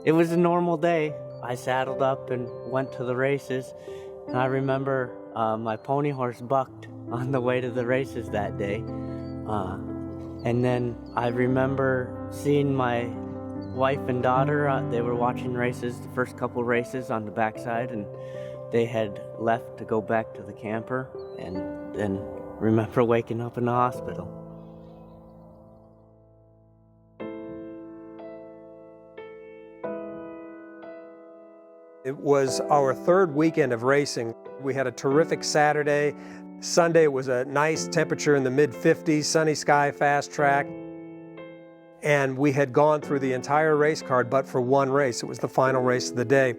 It was a normal day. I saddled up and went to the races. And I remember my pony horse bucked on the way to the races that day. And then I remember seeing my wife and daughter, they were watching races, the first couple races on the backside, and they had left to go back to the camper, and then remember waking up in the hospital. It was our third weekend of racing. We had a terrific Saturday. Sunday was a nice temperature in the mid-50s, sunny sky, fast track. And we had gone through the entire race card but for one race. It was the final race of the day.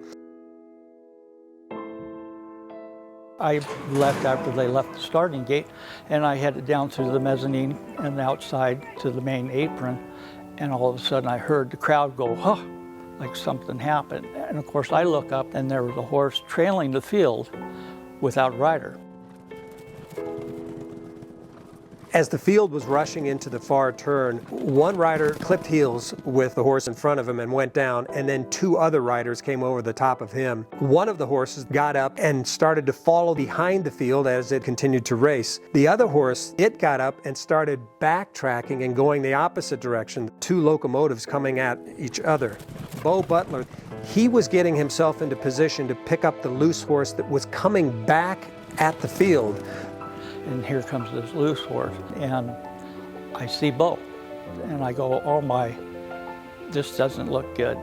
I left after they left the starting gate, and I headed down through the mezzanine and outside to the main apron, and all of a sudden I heard the crowd go, huh, like something happened. And of course I look up and there was a horse trailing the field without rider. As the field was rushing into the far turn, one rider clipped heels with the horse in front of him and went down, and then two other riders came over the top of him. One of the horses got up and started to follow behind the field as it continued to race. The other horse, it got up and started backtracking and going the opposite direction, two locomotives coming at each other. Butler, he was getting himself into position to pick up the loose horse that was coming back at the field. And here comes this loose horse, and I see Bo, and I go, oh my, this doesn't look good.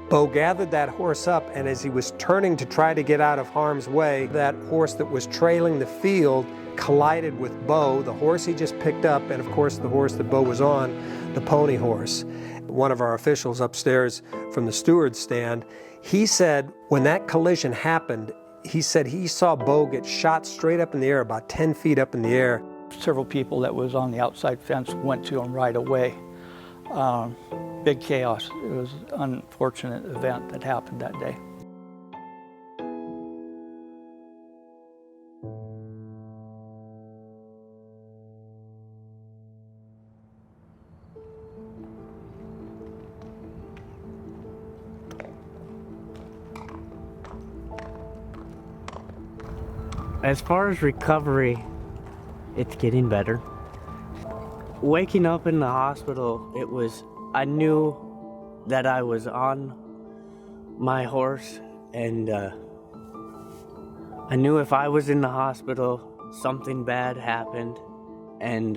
Bo gathered that horse up, and as he was turning to try to get out of harm's way, that horse that was trailing the field collided with Bo, the horse he just picked up, and of course the horse that Bo was on, the pony horse. One of our officials upstairs from the steward's stand, he said when that collision happened, he said he saw Bo get shot straight up in the air, about 10 feet up in the air. Several people that was on the outside fence went to him right away. Big chaos. It was an unfortunate event that happened that day. As far as recovery, it's getting better. Waking up in the hospital, I knew that I was on my horse, and I knew if I was in the hospital, something bad happened, and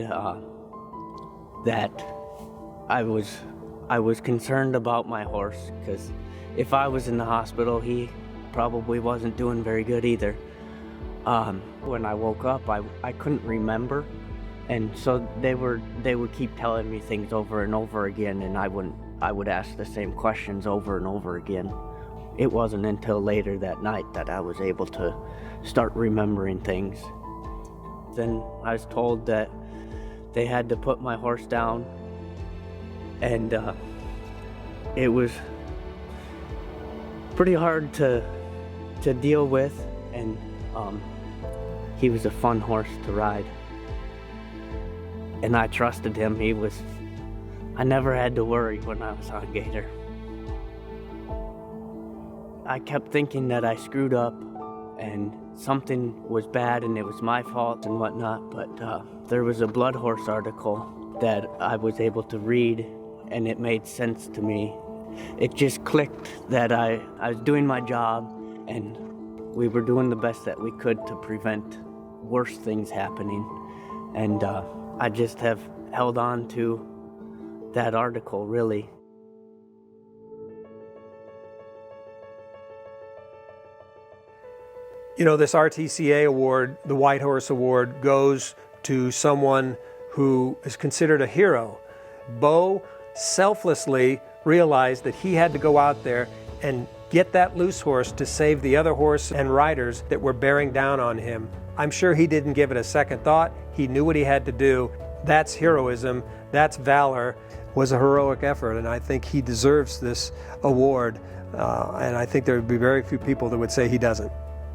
that I was concerned about my horse, because if I was in the hospital, he probably wasn't doing very good either. When I woke up, I couldn't remember, and so they would keep telling me things over and over again, and I would ask the same questions over and over again. It wasn't until later that night that I was able to start remembering things. Then I was told that they had to put my horse down, and it was pretty hard to deal with, and he was a fun horse to ride, and I trusted him. I never had to worry when I was on Gator. I kept thinking that I screwed up and something was bad and it was my fault and whatnot, but there was a Blood Horse article that I was able to read, and it made sense to me. It just clicked that I was doing my job, and we were doing the best that we could to prevent worse things happening, and I just have held on to that article, really. You know, this RTCA award, the White Horse Award, goes to someone who is considered a hero. Bo selflessly realized that he had to go out there and get that loose horse to save the other horse and riders that were bearing down on him. I'm sure he didn't give it a second thought. He knew what he had to do. That's heroism, that's valor. It was a heroic effort, and I think he deserves this award. And I think there would be very few people that would say he doesn't.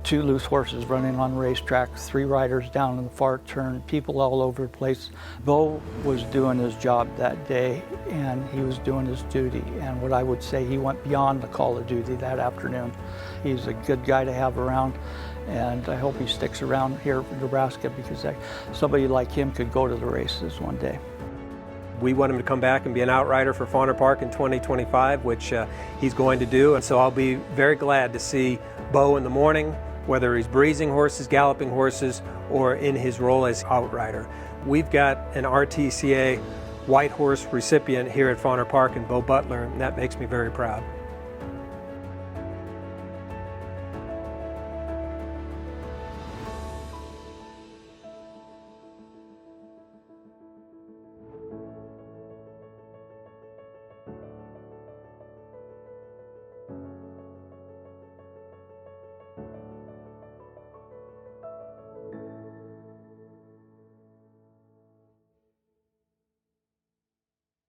2 loose horses running on the racetrack, 3 riders down in the far turn, people all over the place. Bo was doing his job that day, and he was doing his duty. And what I would say, he went beyond the call of duty that afternoon. He's a good guy to have around, and I hope he sticks around here in Nebraska, because somebody like him could go to the races one day. We want him to come back and be an outrider for Fonner Park in 2025, which he's going to do. And so I'll be very glad to see Bo in the morning, whether he's breezing horses, galloping horses, or in his role as outrider. We've got an RTCA white horse recipient here at Fonner Park in Bo Butler, and that makes me very proud.